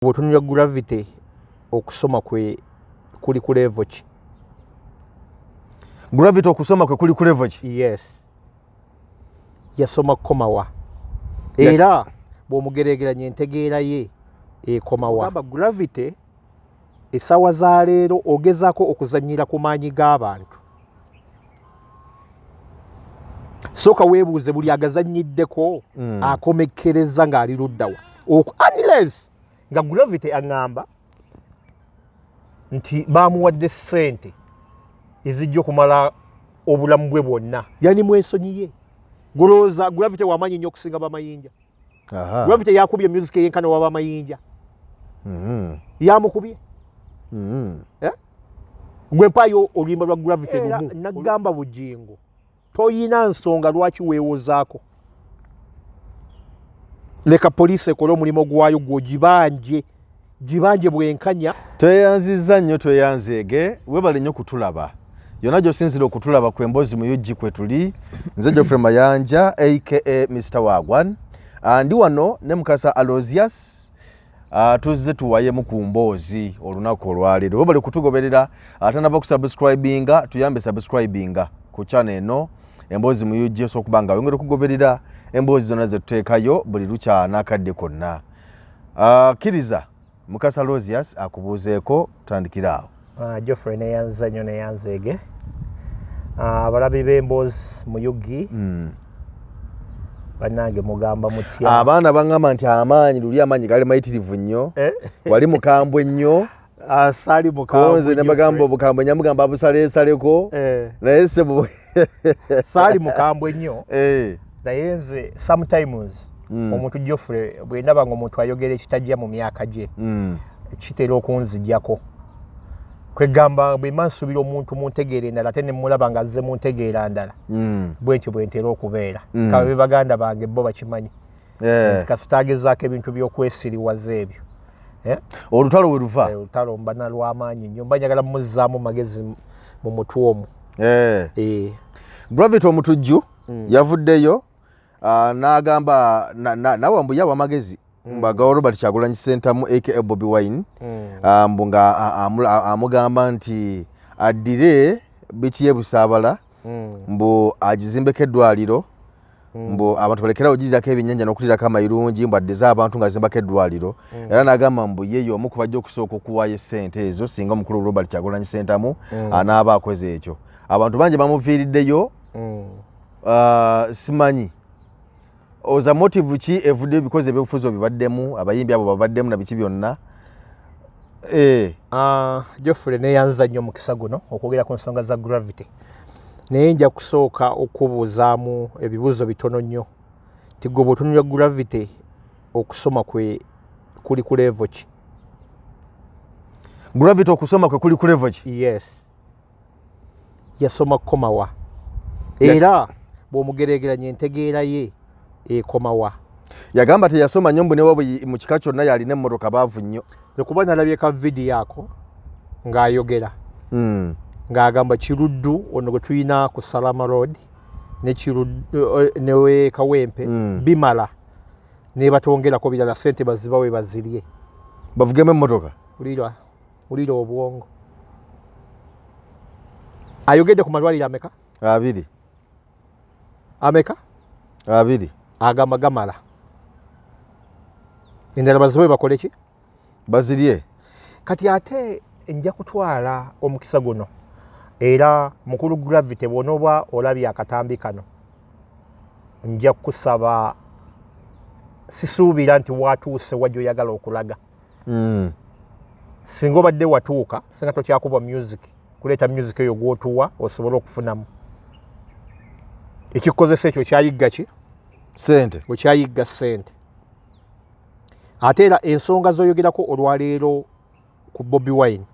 Bw'otunulira gravity okusoma kwe kuli ku level ki? Gravity okusoma kwe kuli ku level ki? Yes. Yasoma komawa. Era bw'omugeregeranya entegeera ye ekomawa. Ogamba gravity essaawa za leero ogezaako okuzannyira ku maanyi g'abantu. Sooka weebuuze buli agazannyiddeko akomekkereza ng'ali luddawa. Unless nga gravity aŋŋamba nti baamuwadde ssente ezijja okumala obulamu bwe bwonna. Yani mwesonyiye. Gulowooza gravity w'amaanyi nnyo okusinga b'amayinja. Gravity yakubye music eyenkana wa b'amayinja. Yamukubye. Gwe mpaayo oluyimba lwa gravity lumu. Nagamba bugingo. Toyina nsonga lwaki weewozaako. Leka poliisi ekole omulimu gwayo gw'ogibanje. Gibanje bwenkanya. Tweyanzizza nnyo tweyanzeege, weebale nnyo kutulaba. Yonna gy'osinzira okutulaba ku emboozi mu UG kwe tuli. Nze Geoffrey Mayanja aka Mr. Wagwan. Ndi wano ne Mukasa Aloysius. Tuzze tuwayemu ku mboozi olunaku olwaleero. Weebale kutugoberera atanaba kusubscribinga, tuyambe subscribinga ku channel eno emboozi mu UG osokuba nga wengera okugoberera emboozi zonna ze tuteekayo buli lukya n'akadde konna. Kiriza Mukasa Aloysius akubuuzeeko tutandikira awo. Geoffrey neyanza nnyo neyanzeege. Abalabi b'emboozi mu UG bannange mugamba mutya. Abaana baŋŋamba nti amaanyi luli amaanyi gali mayitirivu nnyo. Wali mukambwe nnyo. Saali mukambwe. Nze ne bagamba obukambwe nyamugamba abusaleesaleko. Naye sebo saali mukambwe nnyo. Naye nze sometimes omuntu Geoffrey bwe ndaba ng'omuntu ayogera ekitajja mu myaka gye kitera okunzijjako. Kwegamba bwe mansuubira omuntu mu ntegeera endala ate ne mulaba nga azze mu ntegeera ndala. Bwentyo bwe ntera okubeera. Kabe baganda bange bo bakimanyi. Kasitaagezaako ebintu by'okwesiriwaza ebyo. Olutalo we luva. Olutalo mba nalw'amaanyi nnyo. Mba njagala muzzaamu magezi mu mutwe omwo. Gravity omutujju yavuddeyo n'agamba nawe mbu yawa amagezi mbagawa Robert Kyagulanyi Ssentamu aka Bobi Wine mbu nga amugamba nti addire biiki y'e Busaabala mbu agizimbeko eddwaliro mbu abantu balekerawo girirako ebyennyanja n'okulirako amayirungi mbu addeze abantu nga azimbako eddwaliro era n'agamba mbu yeeyo omu ku bajja okusooka okuwaayo essente ezo singa omukulu Robert Kyagulanyi Ssentamu anaaba akoze ekyo. Abantu bangi bamuviiriddeyo simanyi oza motive ki evuddeyo bikoze ebyobufuzi obibaddemu abayimbi abo babaddemu na biki byonna. Geoffrey neyanza nnyo mukisa guno okwogera ku nsonga za gravity. Naye nja kusooka okubuuzaamu ebibuuzo bitono nnyo. Ti gwe bw'otunulira gravity okusoma kwe kuli ku level ki? Gravity okusoma kwe kuli ku level ki? Yes. Yasoma komawa. Era bw'omugeregeranya entegeera ye ekomawa. Yagamba teyasoma nnyo mbu ne wabwe mu kika kyonna yalina emmotoka baavu nnyo. Lwekuba nalabye ka vidiyo ako ng'ayogera. Ng'agamba Kiruddu ono gwe tulina ku Salama Road ne Kawempe bimala ne batongerako birala ssente bazibawe bazirye. Bavugemu emmotoka? Ulira obwongo. Ayogedde ku malwaliro ameka? 2. Ameka? 2. Agamba gamala. Endala bazibawe bakole ki? Bazirye. Kati ate nja kutwala omukisa guno. Era mukulu gravity bw'onooba olabye akatambi kano. Nja kusaba sisuubira nti watuuse wajja oyagala okulaga. Singa obadde watuuka, singa tokyakuba music, kuleeta music eyo gw'otuwa osobola okufunamu. Ekikozesa ekyo kyayigga ki? Ssente. Okyayigga ssente. Ate era ensonga z'oyogerako olwaleero ku Bobi Wine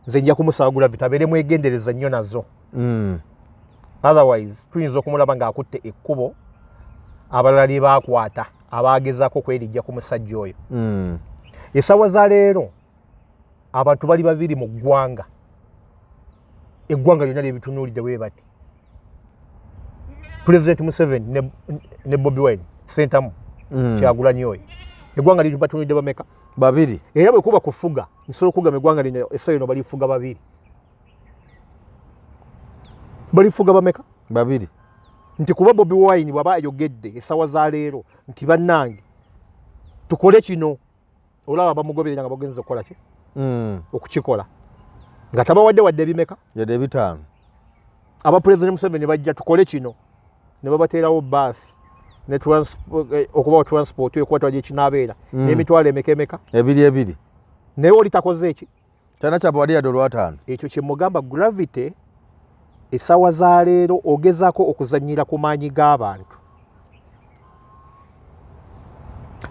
nze nja kumusaba gravity abeere mwegendereza nnyo nazo. Otherwise tuyinza okumulaba ng'akutte ekkubo abalala lye baakwata abaagezaako kwerijja ku musajja oyo. Essaawa za leero abantu bali babiri mu ggwanga. Eggwanga lyonna lyebitunuulidde bwe bati. President Museveni ne Bobi Wine Ssentamu Kyagulanyi oyo. Eggwanga liri batunulidde bameka? babiri era bwe kuba kufuga nsobola okugamba eggwanga lino essaawa lino balifuga babiri balifuga bameka babiri nti kuba Bobi Wine bwaba ayogedde essaawa za leero nti bannange tukole kino olaba bamugoberera nga bagenze okukola ki okukikola nga tabawadde wadde ebimeka yadde ebitaano abapresident Museveni bajja tukole kino ne babateerawo baasi ne okubawa transport ekwata gyekinabeera n'emitwalo emeka ebiri naye oli takoze eki kyana kyabawadde yadde olwataano ekyo kyemugamba gravity essaawa za leero ogezaako okuzannyira ku maanyi g'abantu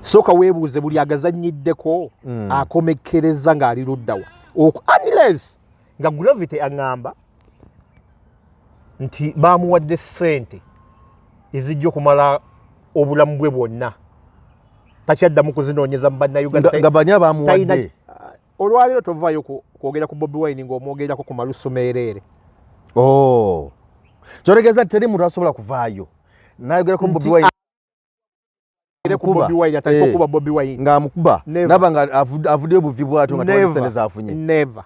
sooka weebuuze buli agazannyiddeko akomekkereza ng'ali luddawa unless nga gravity aŋŋamba nti baamuwadde ssente ezijja okumala obulamu bwe bwonna takyaddamu kuzinoonyeza mu bannayuganda nga bani abamuwadde olwaleero tovaayo kwogera ku Bobi Wine ng'omwogerako ku malusu meereere kyotegeeza nti teri muntu asobola kuvaayo nayogerako Bobi Wine kuba Bobi Wine ng'amukuba naba nga avuddeyo buvi bwatyo nga tewali ssente zaafunye never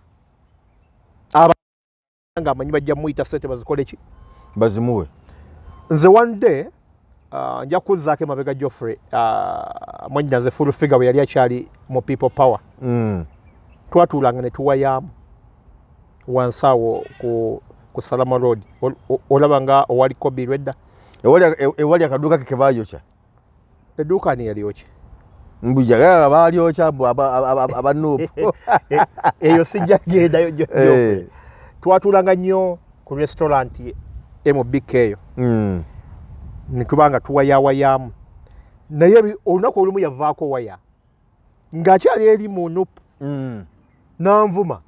nga amanyi bajja muyita ssente bazikole ki bazimuwe nze one day nja kuzzaako emabega Geoffrey mwannyinaze full figure bwe yali akyali mu people power twatuulanga ne tuwayaamu wansi awo ku Salama Road olaba nga owali Kobi Redda ewali akaduuka ke kebaayokya edduuka ani yalyokya mbujaga baalyokya abanuupu eyo sijja gendayo Geoffrey twatuulanga nnyo ku restaurant MBK eyo ne tubanga tuwayawayaamu naye olunaku olumu yavaako waya ng'akyali eri mu nupu n'anvuma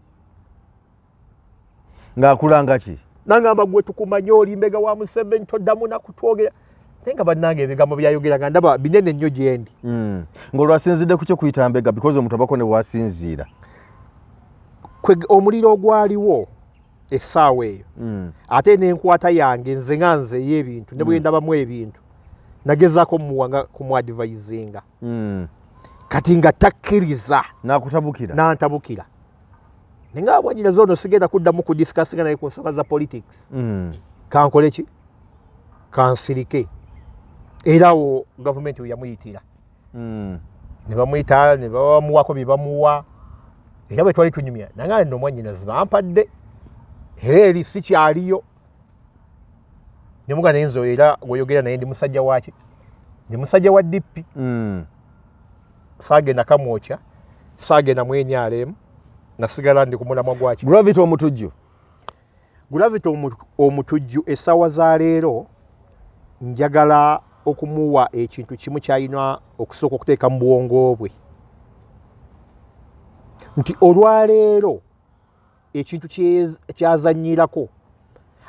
ng'akulanga ki nangamba gwe tukumanye oli mbega wa Museveni toddamu nakutwogera naye nga bannange ebigambo byayogeranga ndaba binene nnyo gye ndi ng'olwasinzidde ku kyo kuyita mbega because omuntu abako ne wasinziira omuliro ogwaliwo essaawa eyo ate n'enkwata yange nze nga nze ey'ebintu ne bwe ndabamu ebintu nagezaako muwanga kumwadvisinga kati nga takkiriza n'antabukira naye nga bwanyinaza ono sigenda kuddamu kudisikasinga naye ku nsonga za politics kankole ki kansirike era awo gavumenti we yamuyitira ne bamuyita ne bamuwako bye bamuwa era bwe twali tunyumya nange nno omwanyinazi bampadde era eri si kyaliyo ne muga naye nze era gweyogera naye ndi musajja waki ndi musajja wa DP saagenda kamwokya saagenda mu NRM nasigala ndi ku mulamwa gwaki Gravity omutujju essaawa za leero njagala okumuwa ekintu kimu kyalina okusooka okuteeka mu bwongo bwe nti olwaleero ekintu kyazannyirako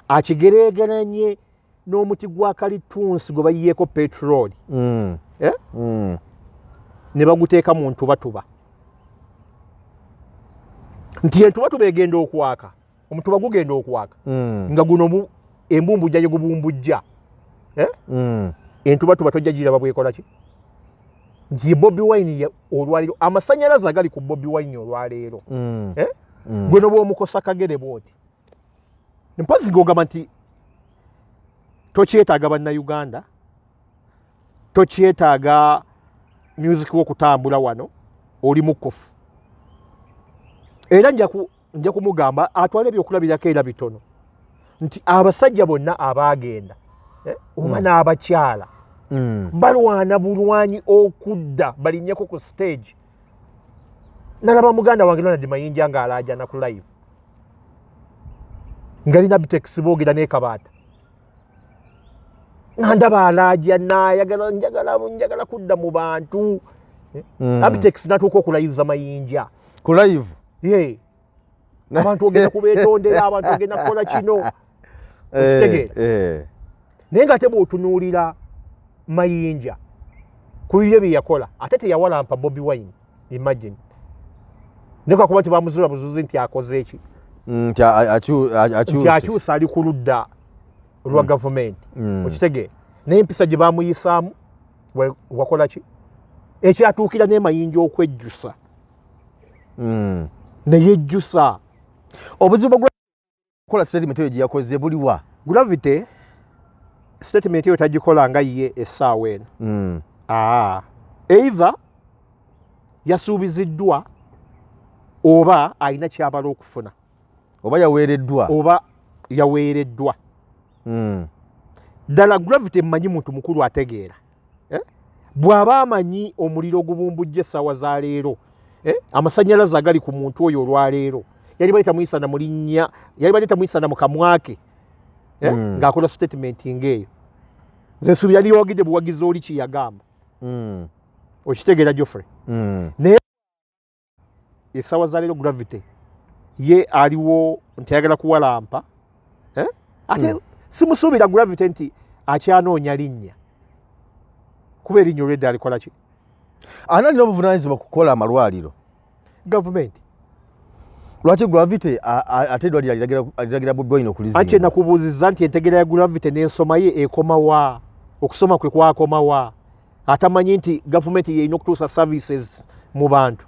akigereegeranye n'omuti gwa kalitunsi gwe bayiyeeko petroli ne baguteeka mu ntubatuba nti entubatuba egenda okwaka omutuba gugenda okwaka nga guno embumbujja gye gubumbujja entubatuba tojja giraba bwekola ki nti Bobi Wine olwaleero amasannyalaze agali ku Bobi Wine olwaleero gwe nobwomukosa kagere bwoti mpozi ng'ogamba nti tokyetaaga bannayuganda tokyetaaga music w'okutambula wano oli mukofu era nja kumugamba atwala ebyokulabirako era bitono nti abasajja bonna abaagenda oba n'abakyala balwana bulwanyi okudda balinnyeko ku stage nalaba muganda wange Ronald Mayinja ng'alaajana ku live ngalina bitex boogera n'ekabaata ndaba alaajya njagala kudda mu bantu abitex natuuka okulayiza Mayinja ku live abantu ogenda kubeetondera abantu ogenda kukola kino okitegeera naye nga ate bw'otunuulira Mayinja ku bibyo bye yakola ate teyawalampa Bobi Wine imagine nekakuba tebamuzula buzuzi nti akoze eki nti akyusa ali ku ludda lwa gavumenti okitegeera naye empisa gye bamuyisaamu wakola ki ekyatuukira ne Mayinja okwejjusa ne yejjusa obuzibu bwa kola statement eyo gye yakoze buliwa Gravity statement eyo tagikola nga ye essaawa eno either yasuubiziddwa oba alina kyabala okufuna oba yaweereddwa ddala Gravity mmanyi muntu mukulu ategeera bw'aba amanyi omuliro ogubumbujja essaawa za leero amasannyalaze agali ku muntu oyo olwaleero yali bali tamuyisa na mulinnya yali bali tamuyisa na mukamwake ng'akola statement ng'eyo nze nsuubi yali yawagidde buwagizi oli kiyagamba okitegeera Geoffrey naye essaawa za leero Gravity ye aliwo nti ayagala kuwalampa ate simusuubira Gravity nti akyanoonya linnya kuba erinnya olwedde alikola ki ani alina obuvunaanyizibwa kukola amalwaliro gavumenti lwaki Gravity ate eddwaliro aliragira Bobi Wine okulizimba anti nakubuuzizza nti entegeera ya Gravity n'ensoma ye ekomawa okusoma kwe kwakomawa atamanyi nti gavumenti yeyina okutuusa services mu bantu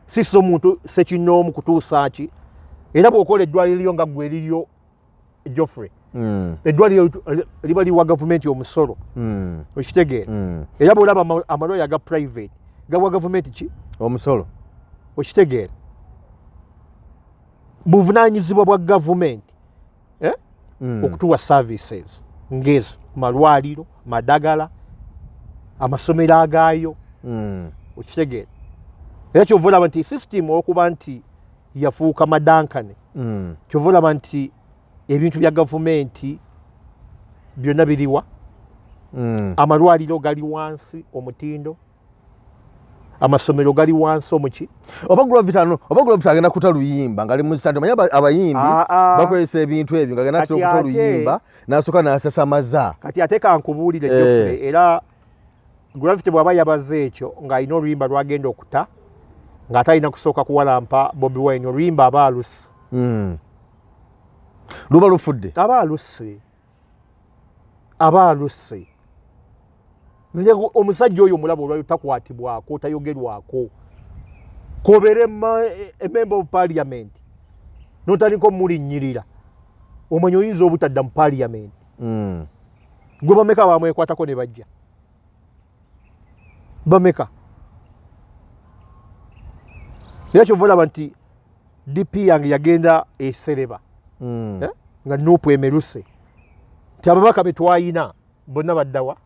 siso omuntu sekinoomu kutuusa ki era bw'okola eddwaliro lyo nga ggwe eriryo Geoffrey eddwaliro liba liwa gavumenti omusolo okitegeera era bw'olaba amalwaliro aga private gawa gavumenti ki omusolo okitegeera buvunaanyizibwa bwa gavumenti okutuwa services ngezo malwaliro madagala amasomero agaayo okitegeera era kyova olaba nti system okuba nti yafuuka madankane kyova olaba nti ebintu bya gavumenti byonna biriwa amalwaliro gali wansi omutindo amasomero gali wansi omuki oba Gravity agenda kuta luyimba ngali mu stand manyi abayimbi bakozesa ebintu ebyo nga agenda kuta luyimba n'asooka n'asasamaza kati ate kankubuulire Geoffrey era Gravity bw'aba yabaze ekyo ng'alina oluyimba lwagenda okuta ng'ate alina kusooka kuwalampa Bobi Wine oluyimba aba alusi luba lufudde aba alusi omusajja oyo omulaba olwayo takwatibwako tayogerwako kobere member of parliament notandika omulinnyirira omanyi oyinza obutadda mu parliament gwe bameka bamwekwatako ne bajja bameka era kyova olaba nti DP yange yagenda esereba nga nupu emeruse nti ababaka betwayina bonna baddawa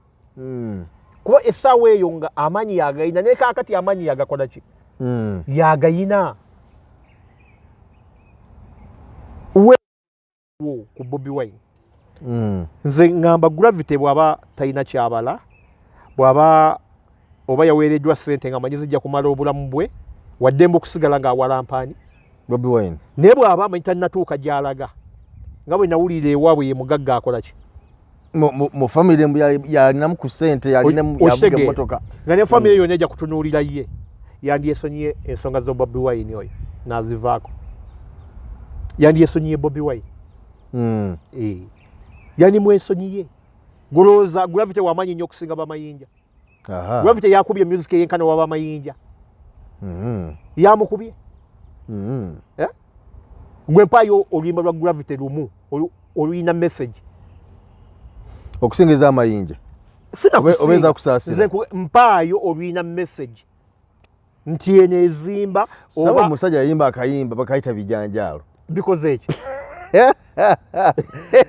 kuba essaawa eyo nga amaanyi yagayina naye kaakati amaanyi yagakola ki yagayina ku Bobi Wine nze ngamba Gravity bw'aba talina kyabala bw'aba oba yaweereddwa ssente nga manyi zijja kumala obulamu bwe waddembe okusigala ng'awalampaani Bobi Wine naye bw'aba amanyi tannatuuka gy'alaga nga bwe nawulira ewaabwe ye mugagga akola ki mu family yalinamu ku ssente yalinamu yavuga emmotoka nga ne family yonna ejja kutunuulira ye yandyesonyiye ensonga zo Bobi Wine oyo n'azivaako yandyesonyiye Bobi Wine yani mwesonyiye gulowooza Gravity w'amanyi nnyo okusinga bamayinja Gravity yakubye music eyenkana wa bamayinja yamukubye gwe mpaayo oluyimba lwa Gravity lumu oluyina message okusingeza amayinja obeza kusaasira mpaayo oluyina message nti eno ezimba oba omusajja yayimba akayimba bakayita bijanjaalo bikoze eki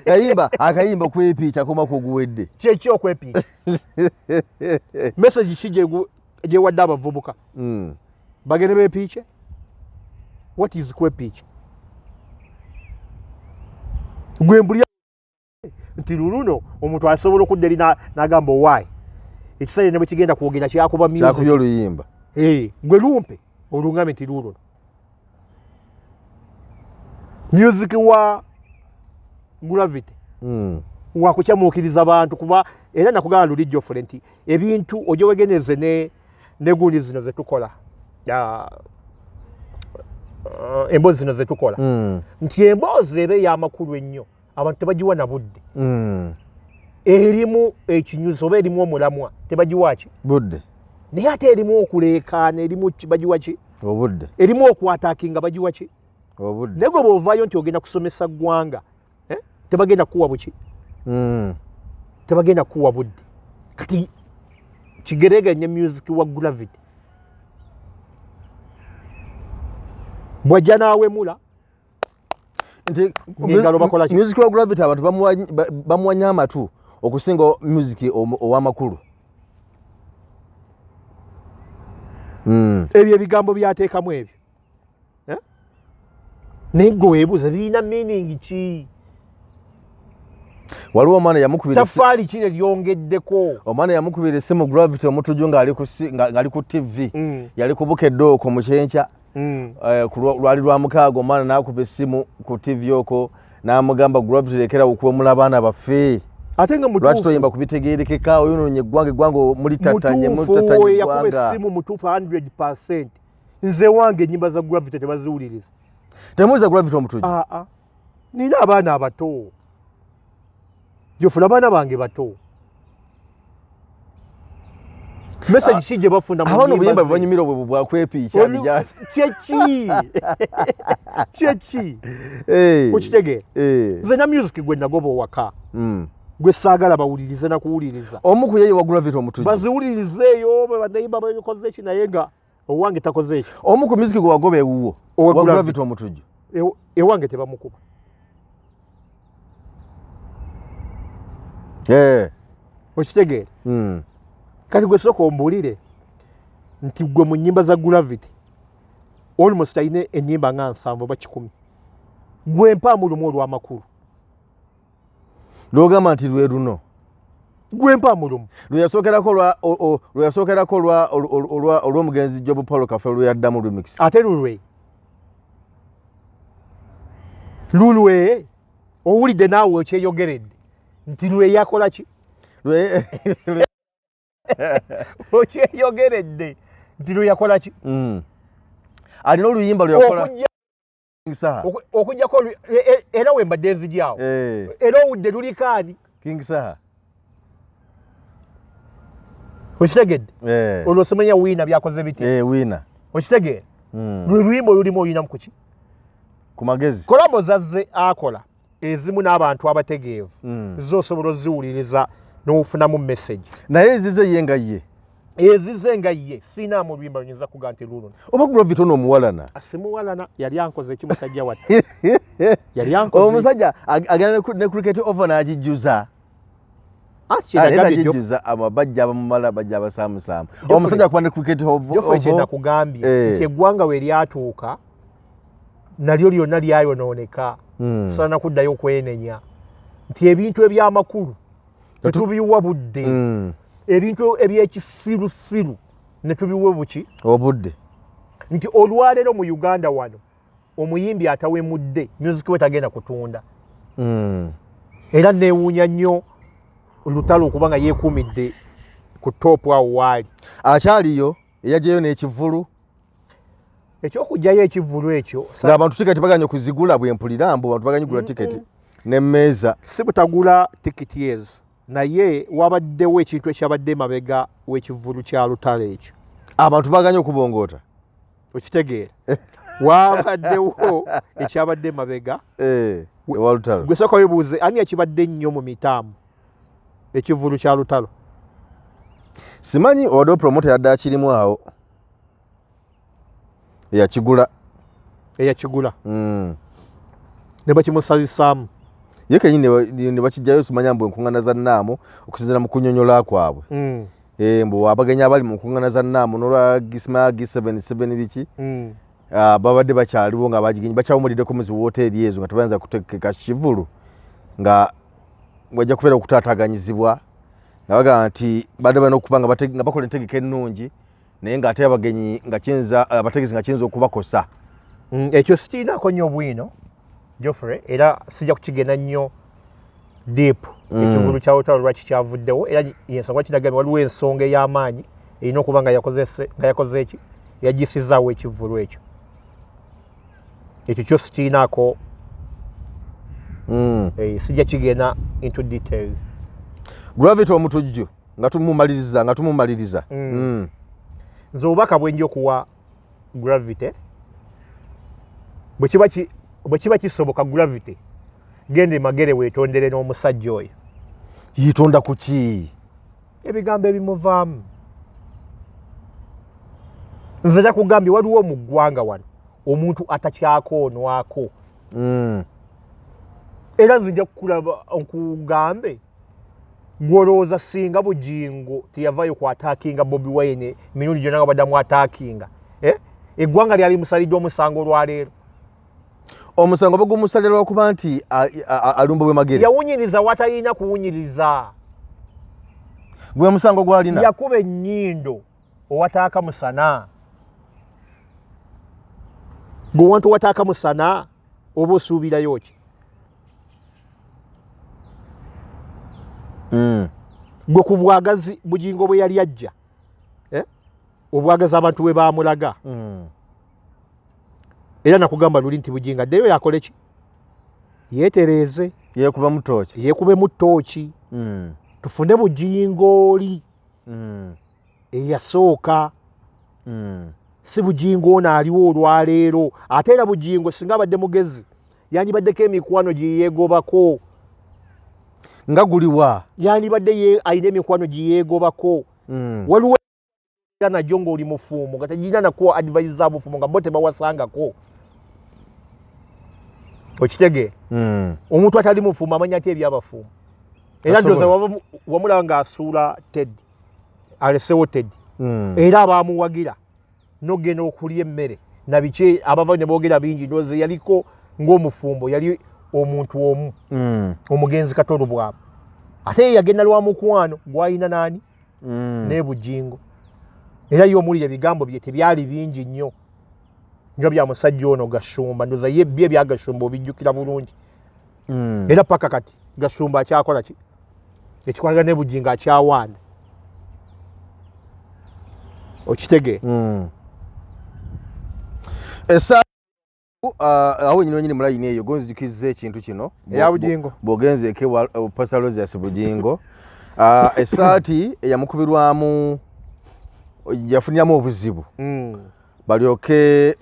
yayimba akayimba kwepiica koma kuguwedde kyeki okwepiica message ki gyewadde abavubuka bagende beepiice what is kwepiica gwe mbulya nti luluno omuntu asobola okudda eri n'agamba owaayi ekisajja ne bwe kigenda kwogera kyakuba music kyakubya oluyimba gwe lumpe olungambe nti luuno music wa Gravity wakukyamuukiriza bantu kuba era nakugamba luli Geoffrey nti ebintu ojo wegeneze ne gundi zino zetukola emboozi zino zetukola nti emboozi eba ey'amakulu ennyo abantu tebagiwa na budde erimu ekinyuzi oba erimu omulamwa tebagiwa ki budde naye ate erimu okuleekaana erimu bagiwa ki obudde erimu okwataakinga bagiwa ki obudde nego bw'ovaayo nti ogenda kusomesa ggwanga tebagenda kuwa buki tebagenda kuwa budde kati kigereganye music wa Gravity bwajja naawemula nti music wa Gravity abantu bamuwanya amatu okusinga music ow'amakulu ebyo ebigambo byateekamu ebyo naye gwe weebuuza birina meaning ki waliwo omwana yamukubira tafaali kino lyongeddeko omwana yamukubira essimu Gravity omutuju ng'ali ku TV yali kubukedde okwo mu kyenkya lwali lwa mukaaga omwana n'akuba essimu ku TV okwo n'amugamba Gravity lekera okuwemula abaana baffe ate nga mutuufu lwaki toyimba kubitegeerekeka oyonoonye eggwanga muli tatanye mutuufu yakuba essimu mutuufu 100%. nze wange ennyimba za Gravity tebaziwuliriza temuwuliza Gravity omutuju nina abaana abato jofuna abaana bange bato message ki gye bafuna abaana obuyimba bwanyumira obwo bwakwepiikya kyeki okitegeera nze na music gwe nagoba owaka gwe saagala bawulirize nakuwuliriza omu ku yeeyo wa Gravity omutuju baziwulirizeeyo banayimba babikoze eki naye nga owange takoze eki omu ku music gwe wagoba ewuwo wa Gravity omutuju ewange tebamukuba okitegeera kati gwe sooka ombuulire nti gwe mu nnyimba za Gravity almost alina ennyimba nga 7 oba 10 gwe mpaamu lumu olw'amakulu lwogamba nti lwe luno gwe mpaamu lumu lweyasookerako olw'omugenzi Job Paulo Cafe lweyaddamu remix ate lulwe owulidde naawe okyeyogeredde nti lwe yakola ki okyeyogeredde nti lwe yakola ki alina oluyimba lweyakola okujjako era wembadde nzijaawo era owudde lulikaani King Saha okitegedde olwo somanya wiina byakoze biti wiina okitegeera lwe luyimba olulimu olinamu kuki ku magezi kolabo zazze akola ezimu n'abantu abategeevu zoosobola oziwuliriza n'ofunamu message naye ezize ye nga ye ezize nga ye siinaamu oluyimba lunyinza kuga nti luno oba Gravity ono omuwalana asimuwalana yali ankoze ki musajja watte yali ankoze omusajja agenda ne cricket over n'agijjuza agijjuza abajja abamumala bajja abasaamusaamu omusajja akuba ne cricket over kyenda kugambye nti eggwanga we lyatuuka nalyo lyonna lyayonooneka tusaana kuddayo okwenenya nti ebintu eby'amakulu tetubiwa budde ebintu ebyekisirusiru ne tubiwe buki obudde nti olwaleero mu Uganda wano omuyimbi atawemudde music we tagenda kutunda era neewuunya nnyo lutalo okuba nga yeekuumidde ku topu awo waali akyaliyo eyajjayo n'ekivulu ekyokugjayo ekivulu ekyo ng'abantu tiketi baganya okuzigula bwempulira mbu abantu baganya kugula tiketi n'emmeeza si butagula tikiti ezo naye wabaddewo ekintu ekyabadde mabega w'ekivulu kya lutalo ekyo abantu baganya okubongoota okitegeera wabaddewo ekyabadde mabega ewa lutalo gwe sooka webuuze ani ekibadde nnyo mu mitaamu ekivulu kya lutalo simanyi owaddewo promota yadde akirimu awo eyakigula ne bakimusazisaamu ye kenyini ne bakijjayo simanya mbu enkuŋŋaana za nnaamu okusinziira mu kunyonyola kwabwe mbu abagenyi abali mu nkuŋŋaana za nnaamu n'olwa gisimaya G77 biki babadde bakyaliwo nga bagigenyi bakyawumuliddeko mu ziwooteeri ezo nga tebayinza kutegeka kivulu nga wajja kubeera okutaataaganyizibwa nga bagamba nti badde balina okuba nga bakola entegeka ennungi naye ng'ate abagenyi abategezi nga kiyinza okubakosa ekyo sikiinaako nnyo bwino Geoffrey era sijja kukigenda nnyo deep ekivulu kya lutalo lwaki kyavuddewo era yensonga kinagambye waliwo ensonga ey'amaanyi erina okuba nga yakoze eki yagisizaawo ekivulu ekyo ekyo kyo sikiinaako sijja kigenda into details Gravity omutujju nga tumumaliriza nze obubaka bwe nja okuwa gravity bwe kiba kisoboka gravity gende magere weetondere n'omusajja oyo yitonda kuki ebigambo ebimuvaamu nze nakugambye waliwo mu ggwanga wano omuntu atakyakoonwako era nzija kukulaba nkugambe gwolowooza singa Bugingo teyavaayo ku ataakinga Bobi Wine mirundi gyonna nga baddamu ataakinga eggwanga lyali musalidde omusango olwaleero omusango bagumusalira lwakuba nti alumba bwe magere yawunyiriza watalina kuwunyiriza gwe musango gwalina yakuba ennyindo owataaka musana gwe wantu wataaka musana oba osuubirayo ki gwe ku bwagazi Bugingo bwe yali ajja obwagazi abantu bwe baamulaga era nakugamba luli nti Bugingo addeyo yakole ki yeetereeze yeekube mu ttooki tufune Bugingo oli eyasooka si Bugingo ono aliwo olwaleero ate era Bugingo singa abadde mugezi yandibaddeko emikwano gye yeegobako nga guliwa yandibadde alina emikwano gye yeegobako waliwo najjo ng'oli mufuumu nga tegirina nakuwa advise bufumu nga bo tebawasangako okitege omuntu atali mufuumu amanya ati ebyabafuumu era ndoza wamulaba ng'asuula Teddy alesewo Teddy era abaamuwagira n'ogenda okulya emmere na biki abava ne boogera bingi ndoze yaliko ng'omufumbo yali omuntu omu omugenzi katono bwabo ate yagenda lwa mukwano gwalina nani ne Bugingo era yo omulira ebigambo bye tebyali bingi nnyo nga bya musajja ono Gashumba ndoza ye bye bya Gashumba obijjukira bulungi era paka kati Gashumba akyakola ki ekikwalaga ne Bugingo akyawaana okitege awo nyine mulayini eyo gonzijukiza ekintu kino eya Bugingo bw'ogenze eke Pastor Rosias Bugingo esaati eyamukubirwamu yafuniramu obuzibu balyoke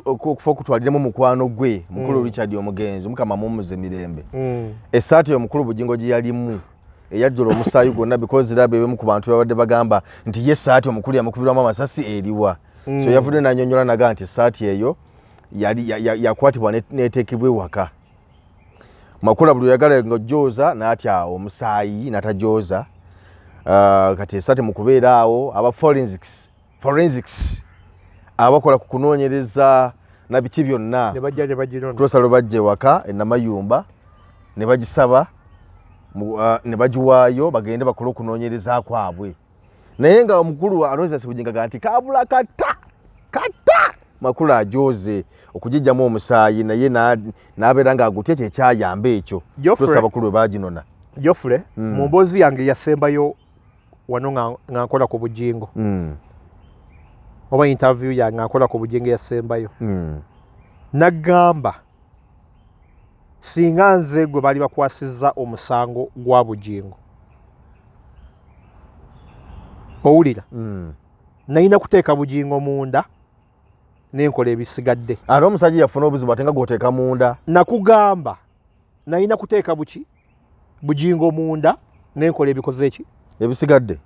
okufa okutwaliremu mukwano gwe mukulu Richard omugenzi mukama mumuze mirembe esaati omukulu Bugingo gye yalimu eyajjula omusaayi gwonna because rabe ebimu ku bantu babadde bagamba nti ye saati omukulu yamukubirwamu amasasi eriwa so yavudde nanyonyola naga nti saati eyo yakwatibwa neteekebwa ewaka makula buli yagala ng'ojjooza n'atya omusaayi n'atajooza kati esaati mu kubeera awo aba forensics abakola ku kunoonyereza na biki byonna tulosala lwe bajja ewaka enamayumba ne bagisaba ne bagiwaayo bagende bakole okunoonyereza kwabwe naye nga omukulu Rosias Bugingo nti kabula kata makulu ajoze okugijjamu omusaayi naye n'abeera ng'agutya kyekyayamba ekyo tulosaba bakulu we baginona Jofre mu mboozi yange yasembayo wano nga nkola ku Bugingo oba interview yange nga nkola ku Bugingo yasembayo nagamba singa nze gwe bali bakwasizza omusango gwa Bugingo owulira nalina kuteeka Bugingo munda nenkola ebisigadde ate omusajja yafuna obuzibu ate nga gwoteeka munda nakugamba nalina kuteeka Bugingo munda nenkola ebikoze eki ebisigadde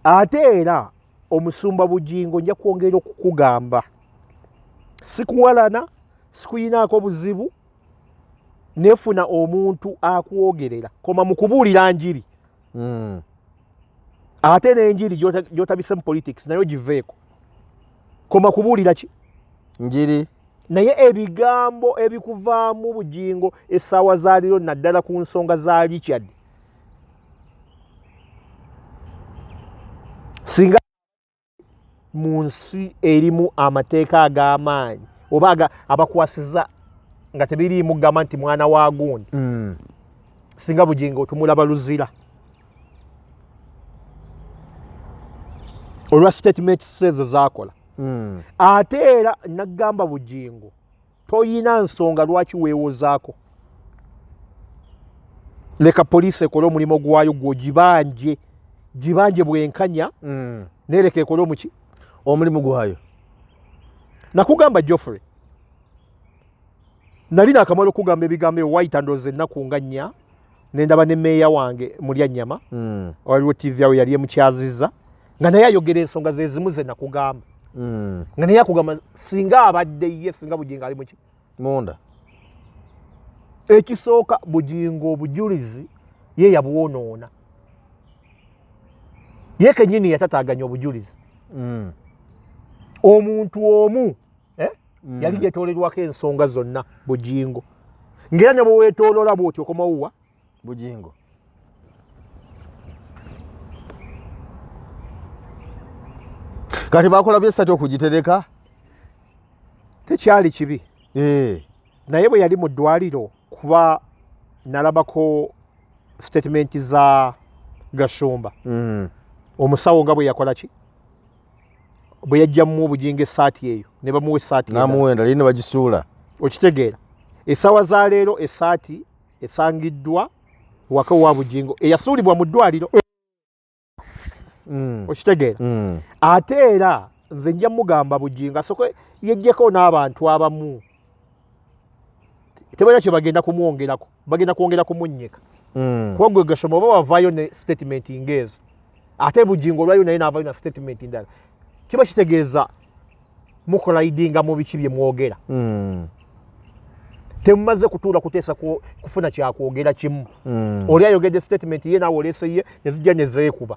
ate era omusumba Bugingo nja kwongera okukugamba sikuwalana sikuyinaako buzibu nefuna omuntu akwogerera koma mu kubuulira njiri ate n'enjiri gyotabise mu politics nayo giveeko koma kubuulira ki njiri naye ebigambo ebikuvaamu Bugingo essaawa zaaliro naddala ku nsonga za Richard singa mu nsi erimu amateeka ag'amaanyi oba abakwasiza nga tebiriimu gamba nti mwana wa gundi singa Bugingo tumulaba luzira olwa statement ezo zaakola ate era nagamba Bugingo toyina nsonga lwaki weewozaako leka poliisi ekole omulimu gwayo gw'ogibanje bwenkanya nereka ekole omuki omulimu gwayo nakugamba Geoffrey nalina akamalo kugamba ebigambo white ndoze ennaku nga nnya nendaba ne meeya wange mulya nnyama waliwo TV yawe yali emukyaziza nga naye ayogera ensonga ze zimu ze nakugamba nga naye akugamba singa abadde ye singa Bugingo ali muki munda ekisooka Bugingo obujulizi ye yabuwonoona ye kennyini yatataaganya obujulizi omuntu omu yali yetolerwako ensonga zonna Bugingo ngera ne bwe weetoolola bw'otyo okomawuwa Bugingo kati bakola byesatu okugitereka tekyali kibi naye bwe yali mu ddwaliro kuba nalabako statement za Gashumba omusawo nga bwe yakola ki bwe yajjamu Bugingo essaati eyo ne bamuwa essaati namuwenda lino bagisuula okitegeera essaawa za leero essaati esangiddwa waka wa Bugingo eyasuulibwa mu ddwaliro okitegeera ate era nze nja mugamba Bugingo asooke yejjeko n'abantu abamu tebalina kye bagenda kumwongerako bagenda kwongera kumunnyika kuba gwe Gashoma oba wavaayo ne statement ng'ezo ate Bugingo olwayo naye n'avaayo na statement ndala kiba kitegeeza mukolaidinga mu biki bye mwogera temumaze kutuula kuteesa kufuna kyakwogera kimu oli ayogedde statement ye naawe oleese ye nezijja ne zeekuba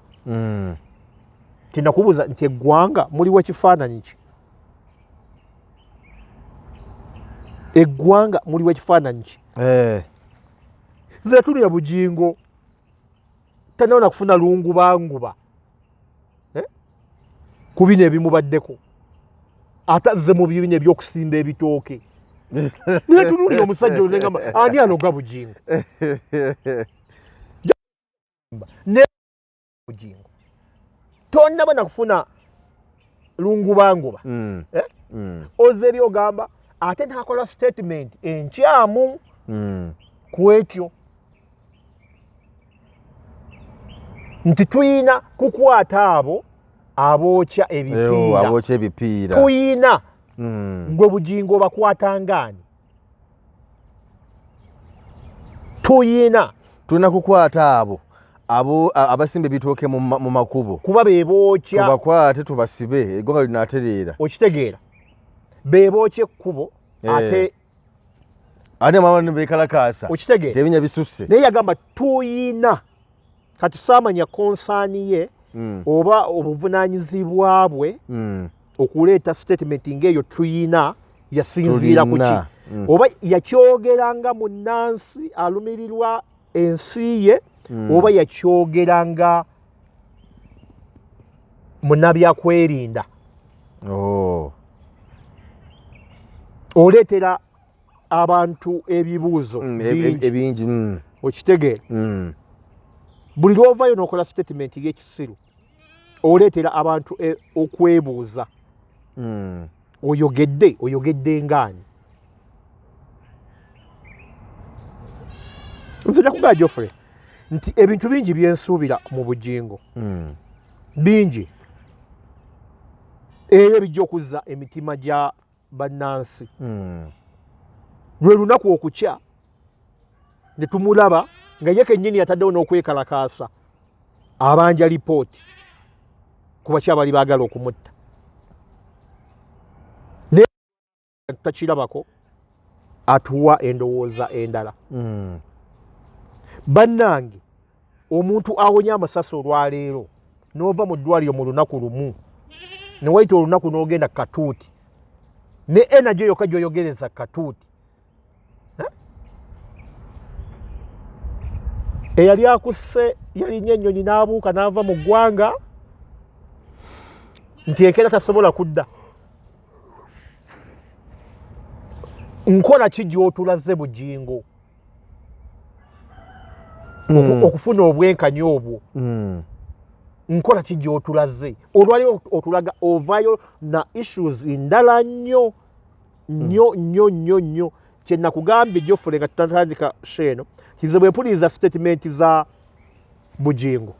kinakubuuza nti eggwanga muliwo ekifaananyi ki eggwanga muliwo ekifaananyi ki ze tulya Bugingo tanaona kufuna lungubanguba ku bino ebimubaddeko atazze mu bibina ebyokusimba ebitooke naye tunuulira omusajja oyo nengamba ani anoga Bugingo ne Bugingo tonnaba nakufuna lungubanguba oze eri ogamba ate nakola statement enkyamu ku ekyo nti tuyina kukwata abo abookya ebipiira tuyina gwe Bugingo bakwata ngaani tuyina kukwata abo abasimba ebitooke mu makubo kuba beebookya tubakwate tubasibe eggwanga linaatereera okitegeera beebookya ekkubo ate amawano beekalakaasa okitegeera tebinya bisusse naye yagamba tuyina kati saamanya konsaani ye oba obuvunaanyizibwa bwe okuleeta statement ng'eyo tuyina yasinziira ku ki oba yakyogeranga munnansi alumirirwa ensi ye oba yakyogeranga munnabyakwerinda oleetera abantu ebibuuzo ebingi okitegeera buli lwovayo n'okola statement y'ekisiru oleetera abantu okwebuuza oyogedde ngaani nze nakugamba Geoffrey nti ebintu bingi byensuubira mu Bugingo bingi era bijja okuzza emitima gya bannansi lwe lunaku okukya ne tumulaba nga ye kennyini yataddewo n'okwekalakaasa abanja lipooti ku baki abali baagala okumutta naye tutakirabako atuwa endowooza endala bannange omuntu awonya amasasi olwaleero n'ova mu ddwaliro mu lunaku lumu ne wayita olunaku n'ogenda katuuti ne energy yokka gy'oyogereza katuuti eyali akusse yalinnya ennyonyi n'abuuka n'ava mu ggwanga nti ekera tasobola kudda nkola ki gy'otulaze Bugingo okufuna obwenkanya obwo nkola ki gy'otulaze olwaliwo otulaga ovaayo na issues ndala nnyo kye nakugambye Geoffrey nga tutatandika sheeno kize bwe mpuliriza statement za Bugingo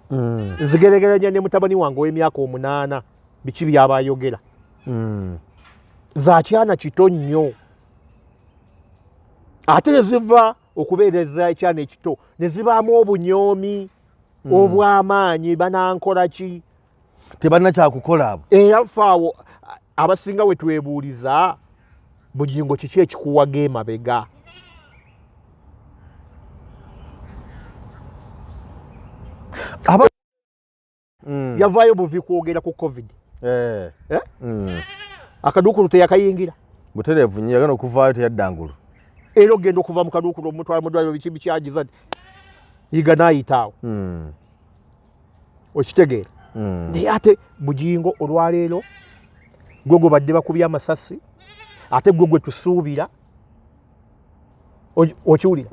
nzigeregeranya ne mutabani wange ow'emyaka 8 biki byaba ayogera za kyana kito nnyo ate ne ziva okubeereza ekyana ekito ne zibaamu obunyoomi obw'amaanyi banankola ki tebalina kyakukola abo era ffe awo abasinga we twebuuliza bugingo kiki ekikuwaga emabega yavaayo buvi kwogera ku covid akaduukulu teyakayingira butereevu nnyo yagenda okuvaayo teyaddangulu era ogenda okuva mu kaduukulu omutwala mudwaliro biki bikyagiza ti yiga naayitaawo okitegeera naye ate bugingo olwaleero gwe gwe badde bakubya amasasi ate gwe gwe tusuubira okiwulira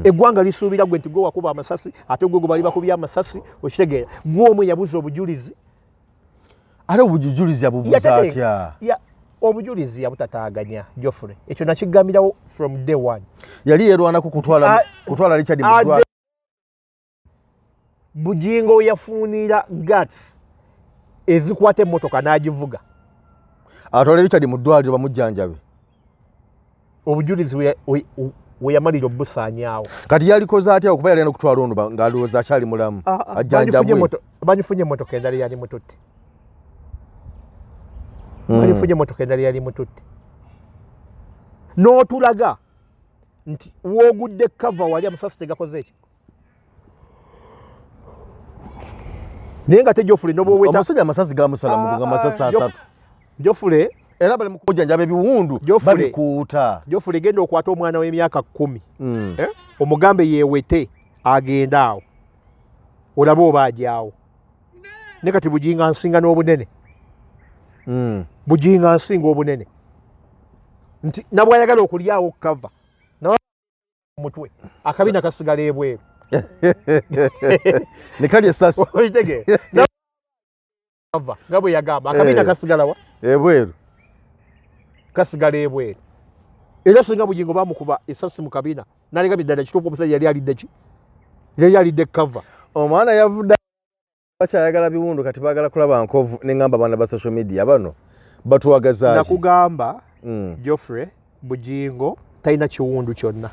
eggwanga lisuubira gwe nti gwe wakuba amasasi ate gwe gwe bali bakubya amasasi okitegeera gwe omwe yabuza obujulizi ate obujulizi abubuza atya obujulizi yabutataaganya Geoffrey ekyo nakigambirawo from day one yali yerwanako kutwala Richard mudwaliro bugingo yafunira guts ezikwata emmotoka n'agivuga atwala Richard mudwaliro bamujjanjabe obujulizi we yamalira obusaanyaawo kati yalikoze atya okuba yalina okutwala ono ng'alowooza akyali mulamu ajjanjabwe banifunye emmotoka endala yali mututte banifunye emmotoka endala yali mututte n'otulaga nti woogudde kava wali amasasi tegakoze eki naye nga te Geoffrey n'obwoweta omusajja amasasi gamusala mugunga amasasi 3 Geoffrey era bali mukujjanjaba ebiwundu babikuuta Geoffrey genda okwata omwana w'emyaka 10 omugambe yeewete agenda awo olabe oba ajaawo ne kati buginga nsinga n'obunene buginga nsinga obunene nti nabwayagala okulyawo kava mutwe akabina kasigala ebweru ne kali esasi okitegere kava nga bwe yagamba akabina kasigala wa ebweru kasigala ebweru era singa bugingo bamukuba esasi mu kabina nalega ddala kituufu omusajja yali alidde ki yali alidde kava omwana yavudde bakyayagala biwundu kati baagala kulaba nkovu neŋŋamba abaana ba social media bano batuwagazaaki nakugamba Geoffrey bugingo talina kiwundu kyonna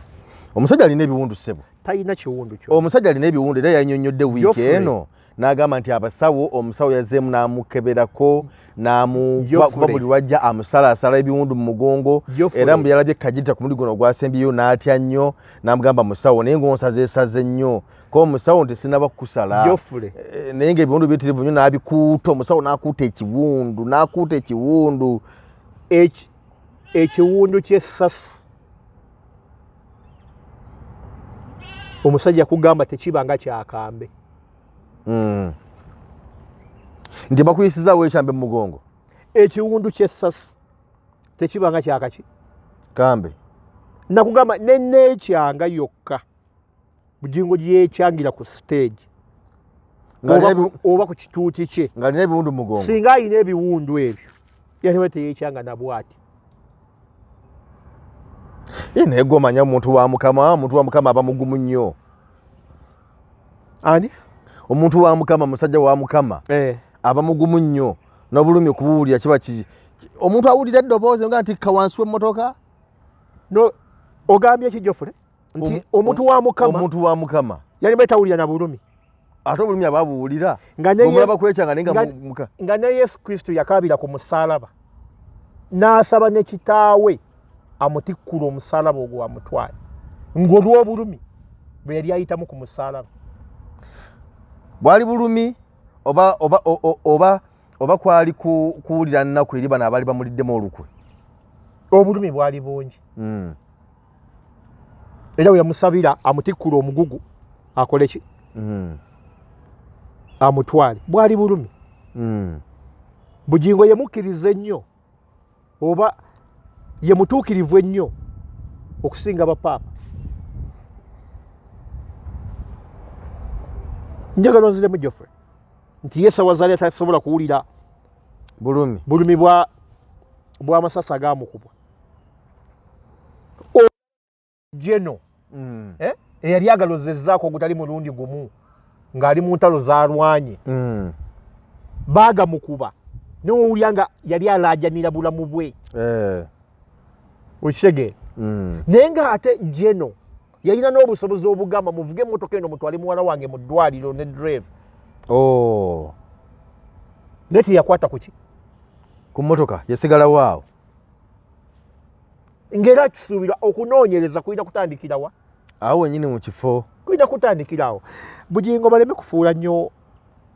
omusajja alina ebiwundu ssebo talina kiwundu kyonna omusajja alina ebiwundu era yannyonnyodde wiiki eno n'agamba nti abasawo omusawo yazzeemu n'amukeberako kuba buli lwajja amusalaasala ebiwundu mu mugongo era mbu yalabye kagita ku muli guno ogwasembyeyo n'atya nnyo n'amugamba musawo naye ng'onsazeesaze nnyo ko omusawo nti sinaba kukusala naye ng'ebiwundu byetirivu nnyo n'abikuuta omusawo n'akuuta ekiwundu ekiwundu ky'essasi omusajja kugamba tekiba nga kyakambe nti bakuyisizaawo ekyambe mu mugongo ekiwundu ky'essasi tekiba nga kyakaki kambe nakugamba neneekyanga yokka bugingo gyekyangira ku stage oba ku kituuti kye ng'alina ebiwundu mu mugongo singa alina ebiwundu ebyo yaliwe teyeekyanga nabwati naye gomanya omuntu wa mukama aba mugumu nnyo ani omuntu wa mukama musajja wa mukama aba mugumu nnyo n'obulumi okubuwulira kiba omuntu awulira eddoboozi nga nti kka wansi w'emmotoka no ogambye eki Geoffrey nti omuntu wa mukama yali betawulira na bulumi ate obulumi ababuwulira omulaba kwekyanga naye nga ne Yesu Kristo yakabira ku musaalaba n'asaba ne kitaawe amutikkula omusaalaba ogwo amutwale ng'olw'obulumi bwe yali ayitamu ku musaalaba bwali bulumi oba kwali kuwulira nnaku eri bano abaali bamuliddemu olukwe obulumi bwali bungi era we yamusabira amutikkula omugugu akole ki amutwale bwali bulumi bugingo yemukkirize nnyo oba ye mutuukirivu ennyo okusinga bapaapa njagala onziremu Geoffrey nti Yesu awazaali atasobola kuwulira bulumi bw'amasasi agaamukubwa jeno eyali agalozezzaako ogutali mulundi gumu ng'ali mu ntalo z'alwanye baagamukuba n'owulya nga yali alaajanira bulamu bwe okitegeera naye nga ate jeno yalina n'obusobozi obugamba muvuge emmotoka eno mutwale muwala wange mu ddwaliro ne drive naye teyakwata kuki ku mmotoka yasigalawo awo ng'era kisuubirwa okunoonyereza kulina kutandikira wa awo wenyini mu kifo kulina kutandikira awo bugingo baleme kufuula nnyo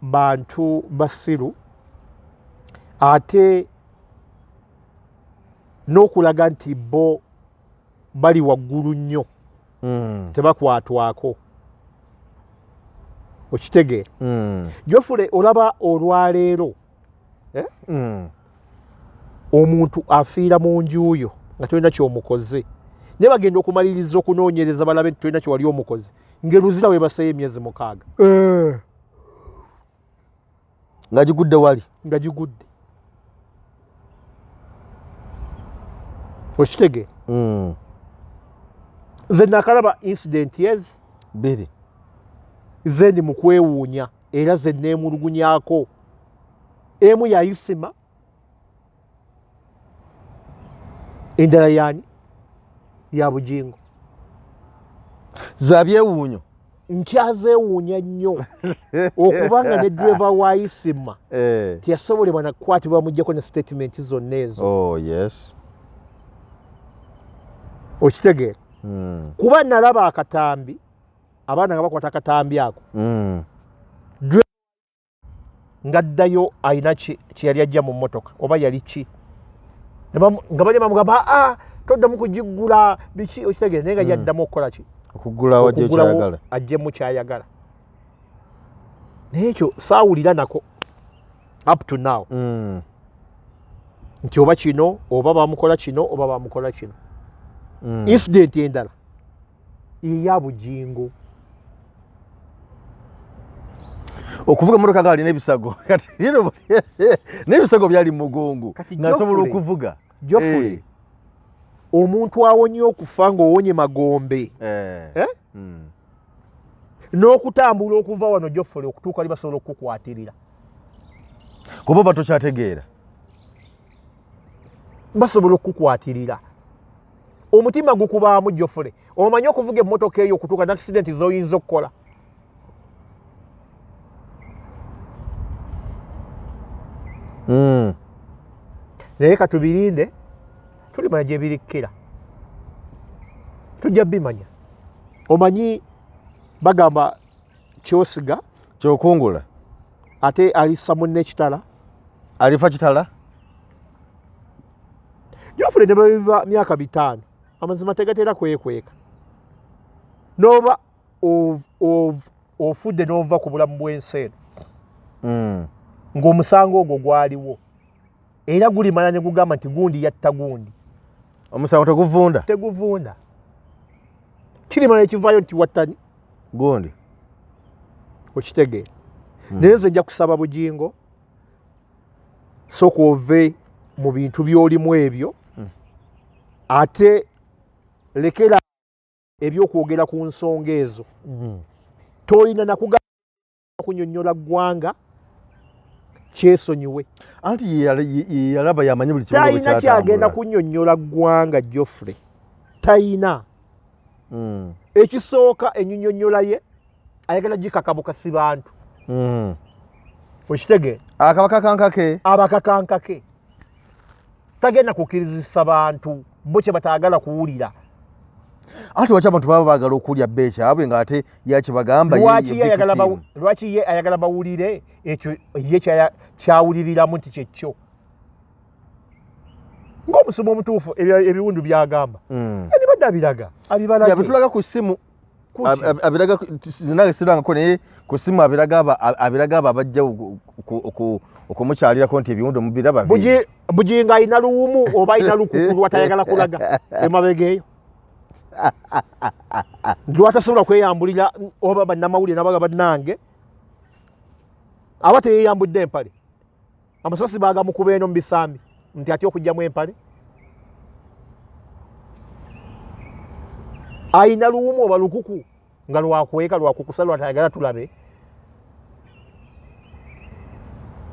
bantu basiru ate n'okulaga nti bo bali waggulu nnyo tebakwatwako okitegeera Jofule olaba olwaleero omuntu afiira mu njuyo nga tolina kyomukoze naye bagenda okumaliriza okunoonyereza balabe nti tolina kyewali omukozi ng'eruzira webaseeyo emyezi 6 nga gigudde wali nga gigudde okitegeera nze nakalaba incident yezi biri ze ndi mu kwewuunya era ze neemulugunyaako emu yayisima endala yaani ya bugingo zabyewuunyo nkyazeewuunya nnyo okubanga ne driver wayisima tiyasobolebwa nakukwatibwa muggyako ne statement zonna ezo yes okitegeera kuba nalaba akatambi abaana nga bakwata akatambi ako ngaddayo ayina kyeyali ajja mu mmotoka oba yali ki nga bali bamugamba toddamu kugiggula biki okitegeera naye nga yaddamu okukola ki okuggulawo ajjemu kyayagala naye ekyo saawulira nako up to now nti oba kino oba bamukola kino oba bamukola kino incident endala eya bugingo okuvuga emmotoka nga alina ebisago kati n'ebisago byali mu mugongo ng'asobola okuvuga Jofule omuntu awonye okufa ng'owonye magombe n'okutambula okuva wano Jofule okutuuka li basobola okukukwatirira kuba oba tokyategeera basobola okukukwatirira omutima gukubaamu Jofule omanyi okuvuga emmotoka eyo okutuuka n'accident z'oyinza okukola naye katubirinde tulimanya gye birikkira tujja bimanya omanyi bagamba kyosiga kyokungula ate alissa munne ekitala alifa kitala Jofule ne babiba myaka 5 amazima tegatera kwekweka n'oba ofudde n'ova ku bulamu bw'ensi eno ng'omusango ogwo gwaliwo era gulimanya ne gugamba nti gundi yatta gundi omusango teguvunda kirimanya ekivaayo nti wattani gundi okitegeera naye nze nja kusaba bugingo sooka ove mu bintu by'olimu ebyo ate lekera ebyokwogera ku nsonga ezo tolina nakugamba kunyonnyola ggwanga kyesonyiwe anti yalaba yamanyi buli kimu talina kyagenda kunnyonnyola ggwanga Jofule talina ekisooka ennyonnyola ye ayagala gikakabukasi bantu okitegeera abakakankake tagenda kukkirizisa bantu bo kye bataagala kuwulira anti waki abantu baba baagala okuwulya bba ekyabwe ng'ate yakibagamba lwaki ye ayagala bawulire ekyo ye kyawuliriramu nti kyekyo ng'omusomo omutuufu ebiwundu byagamba ebibadde abitulaga ku ssimu abiraga zinange sirangako naye ku ssimu abiraga abo abajja okumukyalirako nti ebiwundu mubiraba bugingo alina luwumu oba alina lukuku lwatayagala kulaga emabega eyo lwatasobola kweyambulira oba bannamawulire nabaga bannange aba teyeyambudde empale amasasi bagamukuba eno mu bisambi nti atya okugyamu empale ayina luwumu oba lukuku nga lwakweka lwakukusa lwatayagala tulabe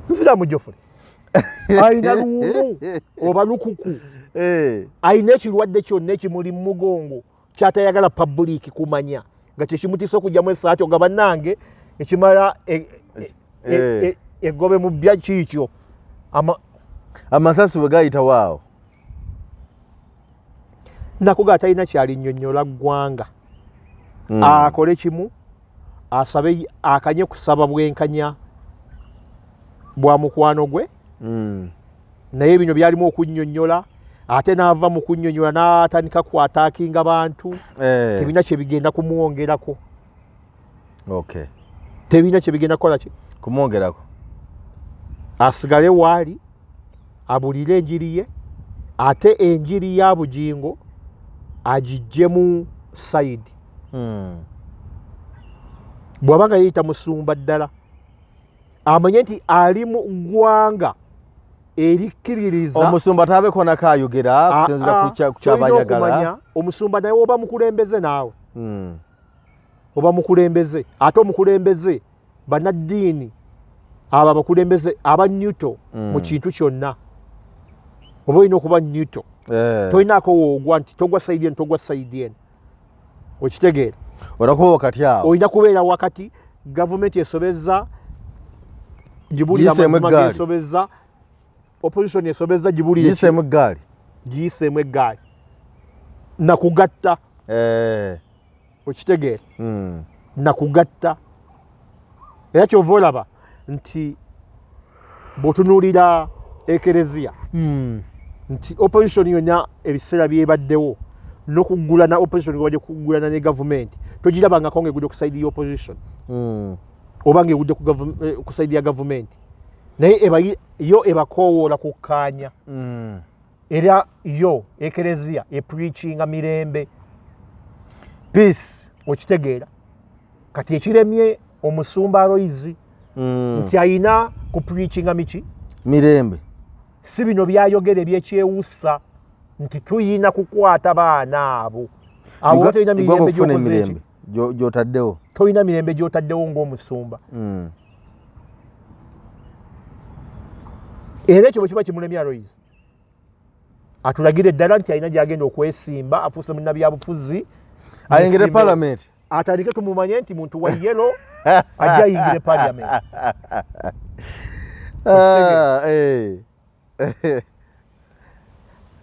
nziramu Jofule Aina lumu oba lukuku. Aina ekirwadde kyonna ekimuli mu mugongo kyatayagala public kumanya nga kyekimutisa okujjamu essaati nga bannange ekimala egobe mu bya kiikyo amasasi bwe gayita waawo. Nakuga atalina kyalinnyonnyola ggwanga akole kimu asabe akanye kusaba bwenkanya bwa mukwano gwe naye bino byalimu okunnyonnyola ate n'ava mu kunnyonnyola n'atandika kwataakinga bantu tebina kye bigenda kumwongerako. Okay. Tebina kye bigenda kukola ki kumwongerako. Asigale waali abulire enjiri ye ate enjiri ya bugingo agijjemu sayidi. Bw'abanga yeyita musumba ddala amanye nti ali mu ggwanga erikkiririza. Omusumba tabeeko nakayogera kusinzira ku kyabayagala. Omusumba naye oba mukulembeze naawe oba mukulembeze ate omukulembeze bannaddiini abo abakulembeze aba nyuto mu kintu kyonna oba olina okuba nyuto tolinaako woogwa nti togwa sayidi eno togwa sayidi eno okitegeera. Olakuba wakati awo olina kubeera wakati. Gavumenti esobezza gibulira mazima gesobezza opposition esobezza gibulira giyiseemu eggaali giyiseemu eggaali nakugatta okitegeera nakugatta. Era kyova olaba nti bw'otunuulira ekereziya nti opposition yonna ebiseera byebaddewo n'okugulana opposition nga bajja kugulana ne gavumenti togirabangako ng'egudde ku sayidi y'opposition oba ng'egudde ku sayidi ya gavumenti naye yo ebakoowoola kukkaanya. Era yo ekereziya epreachinga mirembe peace okitegeera. Kati ekiremye omusumba Aloizi nti ayina kupreachinga miki mirembe si bino byayogera ebyekyewusa nti tuyina kukwata baana abo awo tolina mirembe gy'otaddewo tolina mirembe gy'otaddewo ng'omusumba. Era ekyo bwe kiba kimulemye Aloizi atulagire ddala nti alina gy'agenda okwesimba afuuse munnabyabufuzi ayingire palamenti atandike tumumanye nti muntu wa yelo ajja ayingire palamenti.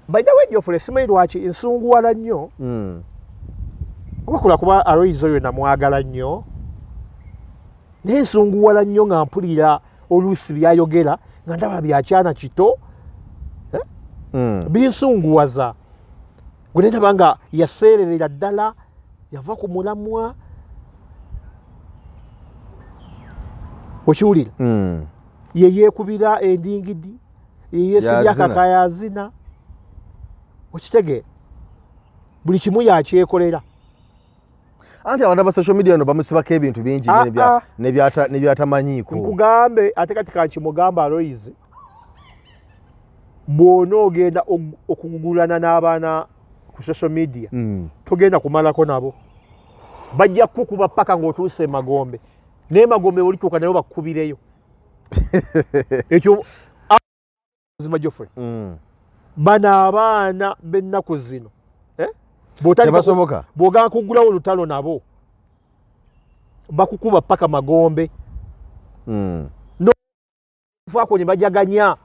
By the way Geoffrey simanyi lwaki nsunguwala nnyo obakula kuba Aloizi oyo namwagala nnyo naye nsunguwala nnyo nga mpulira oluusi byayogera nga ndaba byakyana kito binsunguwaza gwe netaba nga yaseererera ddala yava ku mulamwa okiwulira ye yeekubira endingidi yeyeesibya akakayazina okitegeera buli kimu yakyekolera. Anti abantu aba social media no bamusibako ebintu bingi nebyatamanyiiko. Nkugambe ate kati kankimugamba Aloizi bw'onoogenda okugulana n'abaana ku social media togenda kumalako nabo bajja kukuba paka ng'otuuse e Magombe naye Magombe olituuka nayo bakkubireyo ekyo zima Geoffrey bano abaana b'ennaku zino bw'ogenda kuggulawo olutalo nabo bakukuba paka Magombe nofaako ne bajaganya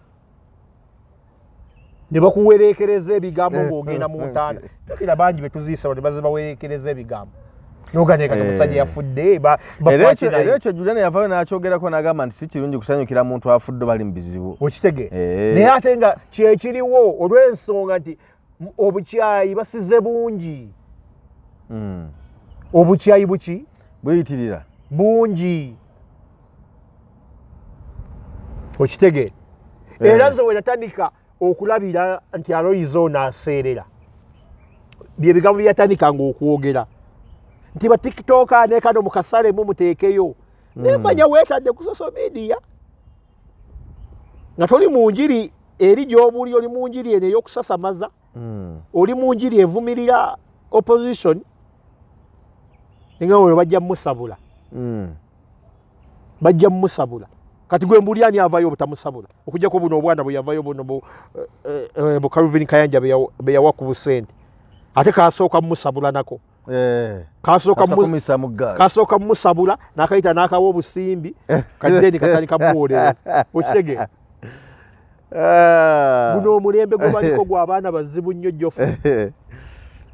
ne bakuwereekereza ebigambo ng'ogenda mu ntaana. Tukira bangi betuziisa ne bawereekereza ebigambo n'oganeeka omusajja yafudde era ekyo Juliana yavaayo n'akyogerako n'agamba nti si kirungi kusanyukira muntu afudde bali mu bizibu okitegeera naye ate nga kyekiriwo olw'ensonga nti obukyayi basize bungi obukyayi buki buyitirira bungi okitegeera era nze we natandika okulabira nti Aloizi ono aseerera bye bigambo byatandikanga okwogera nti ba TikTok ne kano mukasale muteekeyo nembanya weetadde ku social media nga toli mu njiri eri gy'obuli oli mu njiri eno ey'okusasamaza oli mu njiri evumirira opposition nga olwo bajja mmusabula kati gwe mbulyani avayo obutamusabula okujjako buno obwana bwe yavayo buno bu Calvin Kayanja be yawa ku busente ate kasooka musabula nako kasooka musabula nakayita nakawo obusimbi kadeni katali kamuwolereza okitege buno omulembe gwe baliko gwa abaana bazibu nnyo Jofu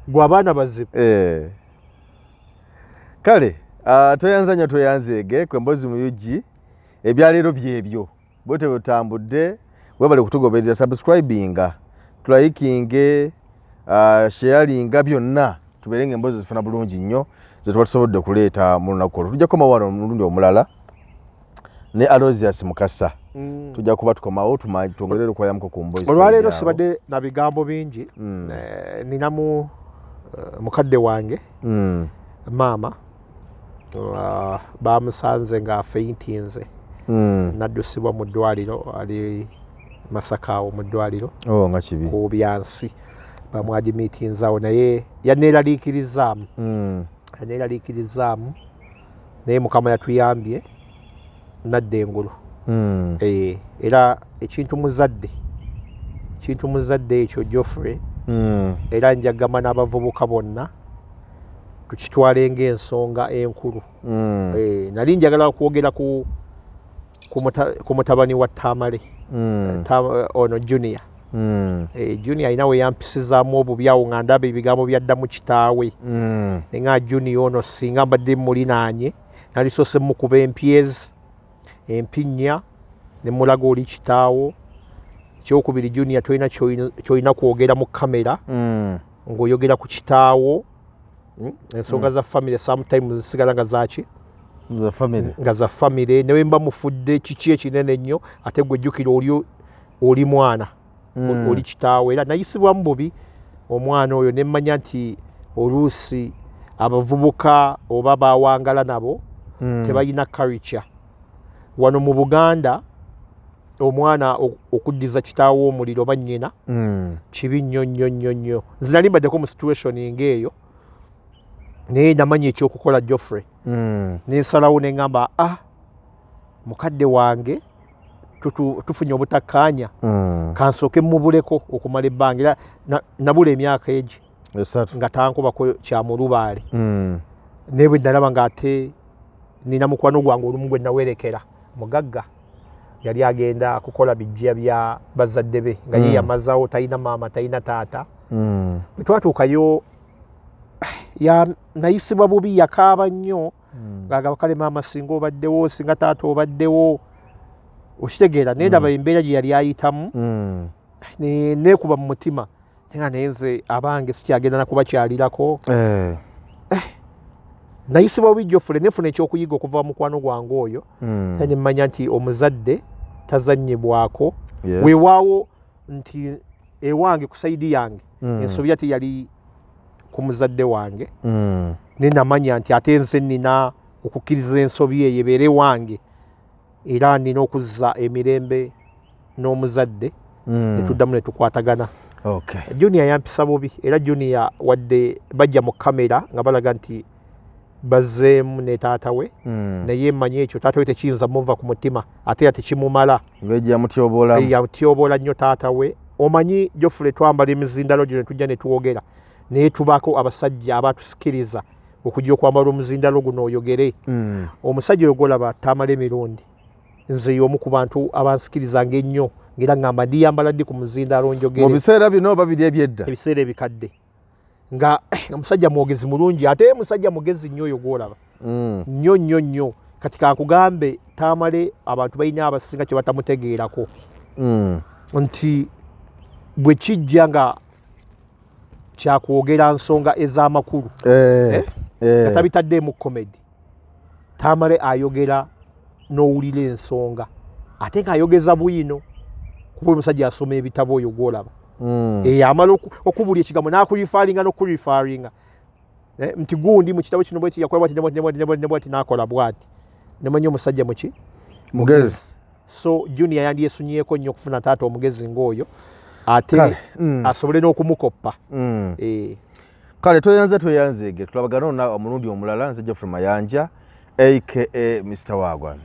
gwa abaana bazibu kale toyanzanya toyanzeege kwembozi muyuji ebyaleero byebyo bote butambudde webale kutugoberera subscribinga likinge sharinga byonna tuberenge embozi zifuna bulungi nnyo zetubasobodde okuleeta mu lunaku olwo tujja koma wano mulundi omulala ne Aloysius Mukasa tujja kuba tukomawo tuongerere okwayamuko ku mbozi olwaleero sibadde na bigambo bingi ninamu mukadde wange maama bamusanze nga faintinze naddusibwa mu ddwaliro ali Masaka mu ddwaliro nga kibi ku byansi bamwadimitinzawo naye yaneeraliikirizaamu naye Mukama yatuyambye nadda engulu era ekintu muzadde ekyo Geoffrey era njagamba n'abavubuka bonna tukitwale ng'ensonga enkulu nali njagala kwogera ku mutabani wa Tamale ono Junior Junior alina we yampisizaamu obubyawo nga ndaba ebigambo byaddamu kitaawe nga Junior ono singa mbadde mulinaanye nalisoose mukuba empinnya ne mulaga oli kitaawo ekyokubiri Junior tolina kyolina kwogera mu kamera ng'oyogera ku kitaawo ensonga za family sometimes zisigala nga zaki nga za family newe mba mufudde kiki ekinene nnyo ate gwe jjukira oli mwana oli kitaawe era nayisibwamu bubi omwana oyo ne mmanya nti oluusi abavubuka oba bawangala nabo tebalina culture wano mu Buganda omwana okuddiza kitaawo omuliro bannyina kibi nnyo nze nali mbaddeko mu situation ng'eyo naye namanya ekyokukola Geoffrey nensalawo neŋŋamba mukadde wange tufunye obutakkaanya kansooke mubuleko okumala ebbanga era nabula emyaka egi nga tankubako kyamulubaale naye bwe nalaba ng'ate nina mukwano gwange olumu gwe nawerekera mugagga yali agenda kukola bijja bya bazadde be nga ye yamazawo talina maama talina taata bwe twatuukayo nayisibwa bubi yakaaba nnyo ng'agamba kale maama singa obaddewo singa taata obaddewo okitegeera naye ndaba embeera gye yali ayitamu neekuba mu mutima nga naye nze abange sikyagenda nakuba kyalirako nayisibwa bubi Geoffrey nefuna ekyokuyiga okuva mukwano gwange oyo ne mmanya nti omuzadde tazannyibwako weewaawo nti ewange ku saidi yange ensobi ate yali ku muzadde wange naye namanya nti ate nze nina okukkiriza ensobi eyo ebeere wange era nina okuzza emirembe n'omuzadde netuddamu ne tukwatagana. Junior yampisa bubi era Junior wadde bajja mu kamera nga balaga nti bazzeemu ne taata we naye mmanyi ekyo taata we tekiyinza muva ku mutima ate ate kimumala yamutyoboola nnyo taata we. Omanyi Geoffrey twambala emizindalo gyo ne tujja ne tuwogera naye tubaako abasajja abatusikiriza okujja okwambala omuzindalo guno oyogere. Omusajja oyo golaba Tamale emirundi nze y'omu ku bantu abansikirizanga ennyo ng'era ngamba ndiyambala ddi ku muzindalo njogere mu biseera bino babiri ebyedda ebiseera ebikadde nga musajja mwogezi mulungi ate musajja mugezi nnyo oyo gwolaba nnyo kati kankugambe Tamale abantu balina abasinga kye batamutegeerako nti bwe kijja nga kyakwogera nsonga ez'amakulu nga tabitaddeemu komedi Tamale ayogera n'owulira ensonga ate ng'ayogeza bwino kuba omusajja asoma ebitabo oyo gwolaba amala okubulya ekigambo n'akulifaaringa n'okulifaaringa nti gundi mu kitabo kino bweti yakola bwati n'akola bwati nemanyi omusajja muki mugezi. So Junior yandyesunyeeko nnyo okufuna taata omugezi ng'oyo ate asobole n'okumukoppa. Kale tweyanzeege tulabagana omulundi omulala nze Geoffrey Mayanja aka Mr. Wagwan.